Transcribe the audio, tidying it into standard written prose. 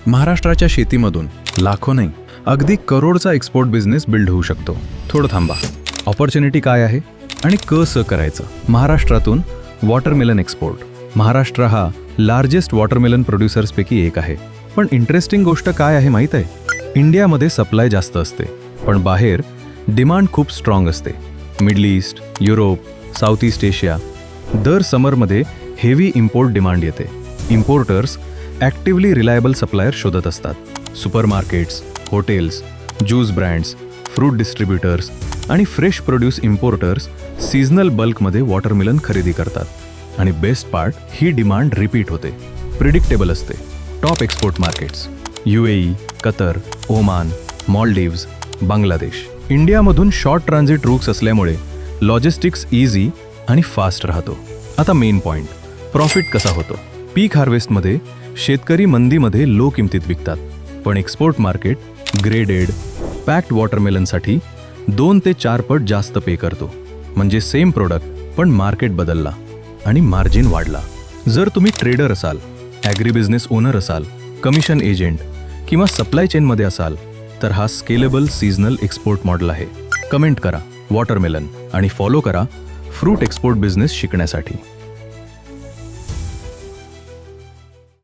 महाराष्ट्राच्या शेतीमधून लाखो नाही, अगदी करोडचा एक्सपोर्ट बिझनेस बिल्ड होऊ शकतो. थोडं थांबा, ऑपॉर्च्युनिटी काय आहे आणि कसं करायचं? महाराष्ट्रातून वॉटरमेलन एक्सपोर्ट. महाराष्ट्र हा लार्जेस्ट वॉटरमेलन प्रोड्युसर्सपैकी एक आहे. पण इंटरेस्टिंग गोष्ट काय आहे माहीत आहे? इंडियामध्ये सप्लाय जास्त असते, पण बाहेर डिमांड खूप स्ट्रॉंग असते. Middle east, Europe, south east Asia. दर समरमध्ये हेवी इम्पोर्ट डिमांड येते. इम्पोर्टर्स ॲक्टिव्हली रिलायबल सप्लायर शोधत असतात. Supermarkets, hotels, juice brands, fruit distributors आणि फ्रेश प्रोड्यूस इम्पोर्टर्स सीझनल बल्कमध्ये वॉटरमेलन खरेदी करतात. आणि बेस्ट पार्ट, ही डिमांड रिपीट होते, प्रिडिक्टेबल असते. Top export markets UAE, Qatar, Oman, Maldives, Bangladesh. इंडियामधून शॉर्ट ट्रान्झिट रूट्स असल्यामुळे लॉजिस्टिक्स इझी आणि फास्ट राहतो. आता मेन पॉइंट, प्रॉफिट कसा होतो? पीक हार्वेस्टमध्ये शेतकरी मंदीमध्ये लो किमतीत विकतात, पण एक्सपोर्ट मार्केट ग्रेडेड पॅक्ड वॉटरमेलनसाठी 2 ते 4 पट जास्त पे करतो. म्हणजे सेम प्रोडक्ट पण मार्केट बदलला आणि मार्जिन वाढला. जर तुम्ही ट्रेडर असाल, ॲग्री बिझनेस ओनर असाल, कमिशन एजंट किंवा सप्लाय चेनमध्ये असाल, तर हा स्केलेबल सीझनल एक्सपोर्ट मॉडेल आहे. कमेंट करा वॉटरमेलन आणि फॉलो करा फ्रूट एक्सपोर्ट बिझनेस शिकण्यासाठी.